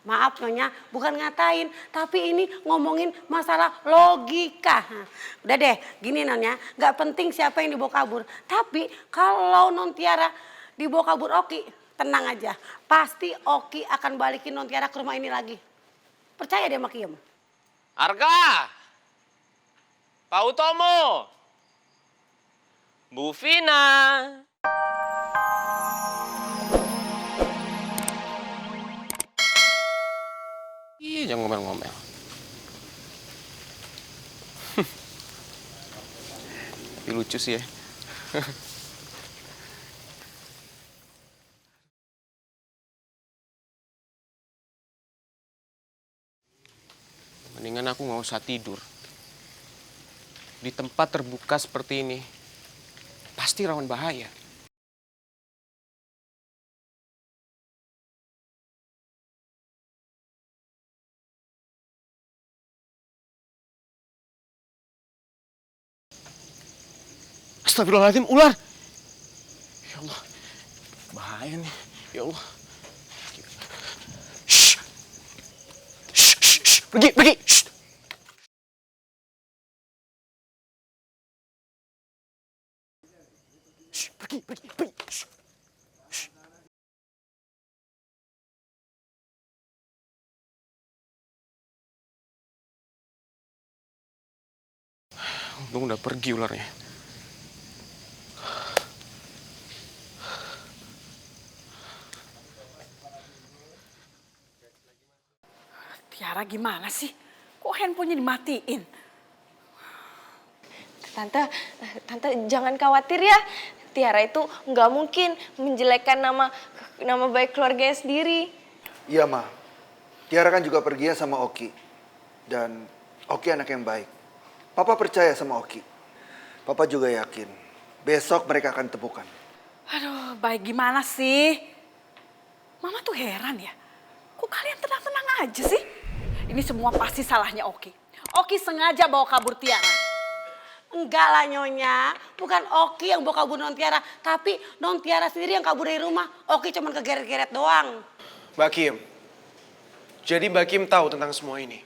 Maaf Nyonya, bukan ngatain, tapi ini ngomongin masalah logika. Udah deh, gini Nyonya, gak penting siapa yang dibawa kabur. Tapi kalau Non Tiara dibawa kabur Oki, tenang aja. Pasti Oki akan balikin Non Tiara ke rumah ini lagi. Percaya deh sama Kiem. Arga, Pak Utomo, Bu Vina. Ih, jangan ngomel-ngomel. Tapi lucu sih ya. Mendingan aku nggak usah tidur. Di tempat terbuka seperti ini, pasti rawan bahaya. Astagfirullahaladzim, ular! Ya Allah, bahaya nih. Ya Allah. Shh. Shh, shh, shh. Pergi, pergi. Shh. Shh, pergi, pergi, pergi. Shh. Shh. Untung udah pergi ularnya. Tiara gimana sih? Kok handphonenya dimatiin? Tante jangan khawatir ya. Tiara itu nggak mungkin menjelekkan nama baik keluarganya sendiri. Iya, Ma. Tiara kan juga pergi sama Oki. Dan Oki anak yang baik. Papa percaya sama Oki. Papa juga yakin besok mereka akan temukan. Aduh, baik gimana sih? Mama tuh heran ya. Kok kalian tenang-tenang aja sih? Ini semua pasti salahnya Oki. Oki sengaja bawa kabur Tiara. Enggak lah Nyonya, bukan Oki yang bawa kabur Non Tiara, tapi Non Tiara sendiri yang kabur dari rumah. Oki cuma kegeret-geret doang. Mbak Kim, jadi Mbak Kim tahu tentang semua ini.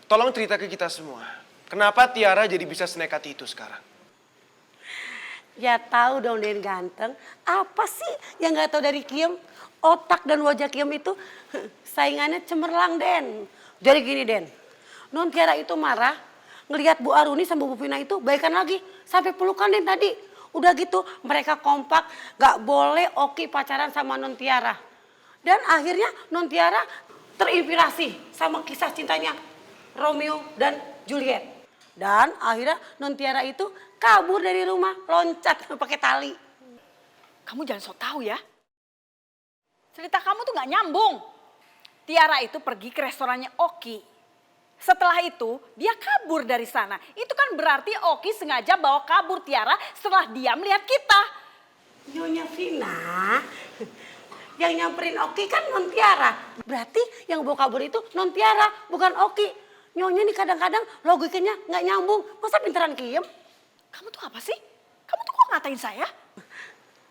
Tolong cerita ke kita semua. Kenapa Tiara jadi bisa senekat itu sekarang? Ya tahu dong Den ganteng. Apa sih yang nggak tahu dari Kiem? Otak dan wajah Kiem itu saingannya cemerlang Den. Jadi gini Den, Non Tiara itu marah ngelihat Bu Aruni sama Bu Vina itu baikan lagi sampai pelukan Den tadi. Udah gitu mereka kompak nggak boleh Oki pacaran sama Non Tiara. Dan akhirnya Non Tiara terinspirasi sama kisah cintanya Romeo dan Juliet. Dan akhirnya Non Tiara itu kabur dari rumah, loncat pakai tali. Kamu jangan sok tahu ya. Cerita kamu tuh gak nyambung. Tiara itu pergi ke restorannya Oki. Setelah itu dia kabur dari sana. Itu kan berarti Oki sengaja bawa kabur Tiara setelah dia melihat kita. Nyonya Vina, yang nyamperin Oki kan Non Tiara. Berarti yang bawa kabur itu Non Tiara, bukan Oki. Nyonya nih kadang-kadang logikanya nggak nyambung. Masa pinteran Kiem? Kamu tuh apa sih? Kamu tuh kok ngatain saya?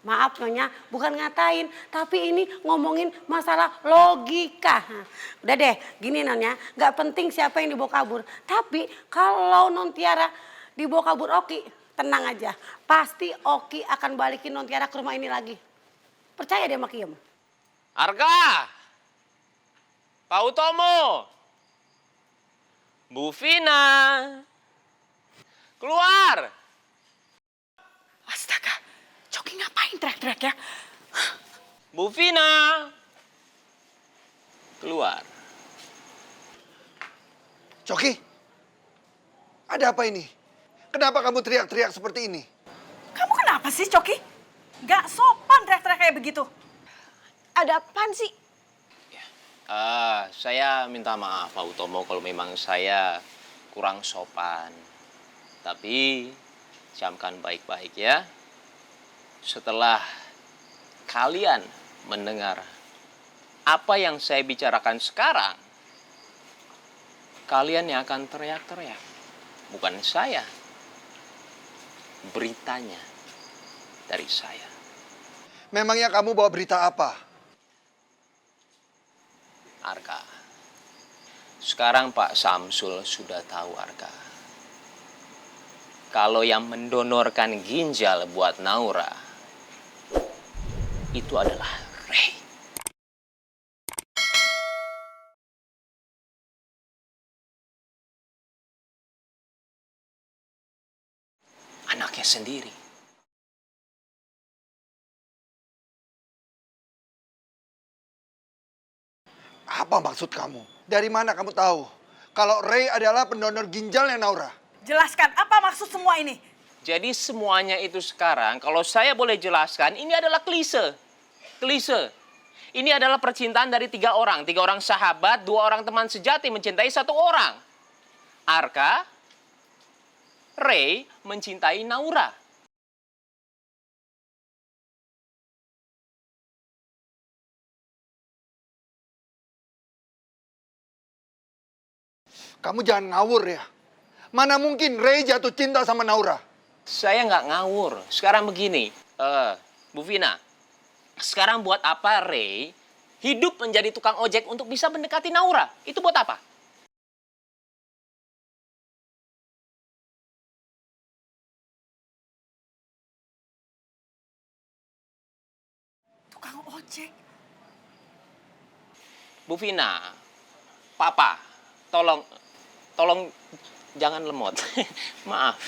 Maaf Nyonya, bukan ngatain, tapi ini ngomongin masalah logika. Udah deh, gini Nyonya, nggak penting siapa yang dibawa kabur. Tapi kalau Non Tiara dibawa kabur Oki, tenang aja. Pasti Oki akan balikin Non Tiara ke rumah ini lagi. Percaya deh sama Kiem. Arga, Pak Utomo, Bu Vina, keluar. Astaga, Coki ngapain teriak-teriak ya? Bu Vina, keluar. Coki, ada apa ini? Kenapa kamu teriak-teriak seperti ini? Kamu kenapa sih Coki? Gak sopan teriak-teriak kayak begitu. Ada apaan sih? Saya minta maaf Pak Utomo kalau memang saya kurang sopan. Tapi camkan baik-baik ya. Setelah kalian mendengar apa yang saya bicarakan sekarang, kalian yang akan teriak-teriak. Bukan saya. Beritanya dari saya. Memangnya kamu bawa berita apa? Arka, sekarang Pak Samsul sudah tahu Arka. Kalau yang mendonorkan ginjal buat Naura, itu adalah Ray. Anaknya sendiri. Apa maksud kamu? Dari mana kamu tahu kalau Ray adalah pendonor ginjalnya Naura? Jelaskan apa maksud semua ini? Jadi semuanya itu sekarang, kalau saya boleh jelaskan, ini adalah klise. Klise. Ini adalah percintaan dari 3 orang. 3 orang sahabat, 2 orang teman sejati mencintai 1 orang. Arka, Ray mencintai Naura. Kamu jangan ngawur ya. Mana mungkin Ray jatuh cinta sama Naura? Saya nggak ngawur. Sekarang begini, Bu Vina. Sekarang buat apa Ray hidup menjadi tukang ojek untuk bisa mendekati Naura? Itu buat apa? Tukang ojek. Bu Vina, Papa, tolong jangan lemot. Maaf.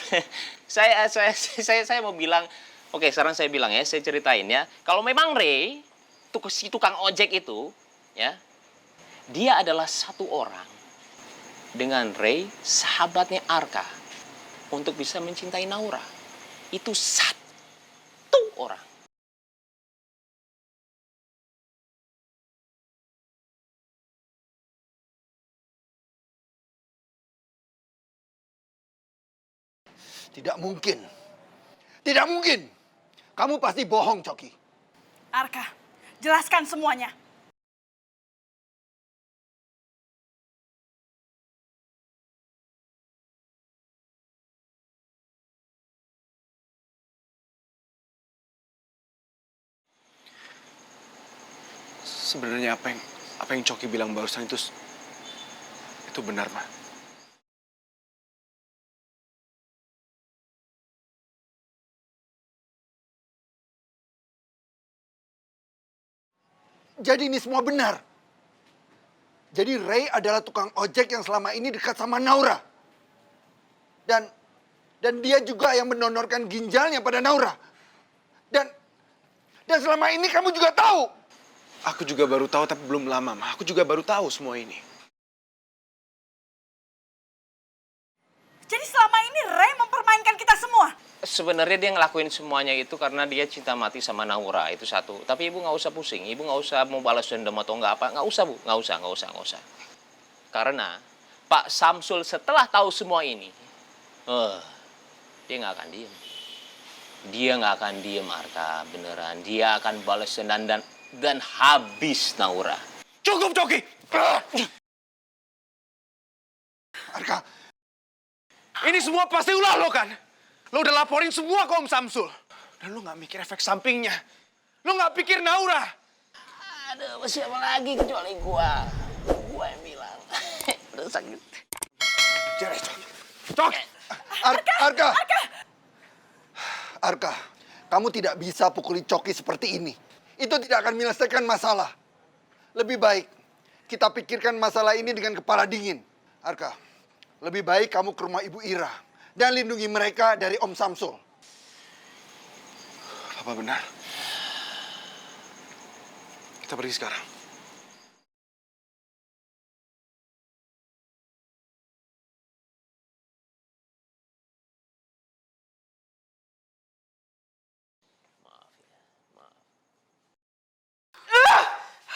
Saya mau bilang, oke, sekarang saya bilang ya, saya ceritain ya. Kalau memang Ray, si tukang ojek itu, ya, dia adalah 1 orang dengan Ray, sahabatnya Arka, untuk bisa mencintai Naura. Itu 1 orang. Tidak mungkin. Tidak mungkin. Kamu pasti bohong, Coki. Arka, jelaskan semuanya. Sebenarnya apa yang Coki bilang barusan itu benar, Ma. Jadi ini semua benar. Jadi Ray adalah tukang ojek yang selama ini dekat sama Naura. Dan dia juga yang mendonorkan ginjalnya pada Naura. Dan selama ini kamu juga tahu. Aku juga baru tahu tapi belum lama, Ma. Aku juga baru tahu semua ini. Jadi selama ini Ray mempermainkan kita semua. Sebenarnya dia ngelakuin semuanya itu karena dia cinta mati sama Naura, itu 1. Tapi ibu nggak usah pusing, ibu nggak usah mau balas dendam atau nggak apa, nggak usah Bu, nggak usah. Karena Pak Samsul setelah tahu semua ini, dia nggak akan diem. Dia nggak akan diem, Arka, beneran. Dia akan balas dendam dan habis Naura. Cukup, Coki! Arka, Ini semua pasti ulah lo kan? Lo udah laporin semua ke Om Samsul. Dan lo gak mikir efek sampingnya. Lo gak pikir Naura. Aduh, siapa lagi kecuali gua? Gua yang bilang. Udah sakit. Jadi, Coki! Arka, kamu tidak bisa pukuli Coki seperti ini. Itu tidak akan menyelesaikan masalah. Lebih baik kita pikirkan masalah ini dengan kepala dingin. Arka, lebih baik kamu ke rumah Ibu Ira dan lindungi mereka dari Om Samsul. Papa benar. Kita pergi sekarang.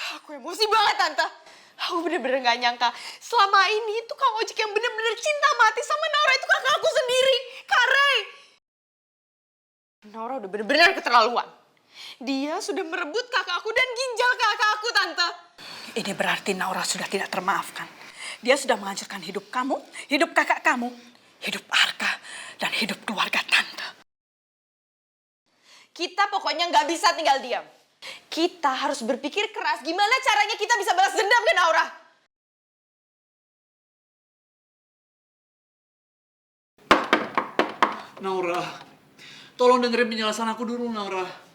Aku emosi banget, Tante. Aku bener-bener gak nyangka. Selama ini tukang ojek yang bener-bener cinta mati sama Naura itu kakak aku sendiri. Kak Ray. Naura udah bener-bener keterlaluan. Dia sudah merebut kakak aku dan ginjal kakak aku, Tante. Ini berarti Naura sudah tidak termaafkan. Dia sudah menghancurkan hidup kamu, hidup kakak kamu, hidup Arka, dan hidup keluarga Tante. Kita pokoknya gak bisa tinggal diam. Kita harus berpikir keras gimana caranya kita bisa balas dendam ke Naura. Naura, tolong dengerin penjelasan aku dulu, Naura.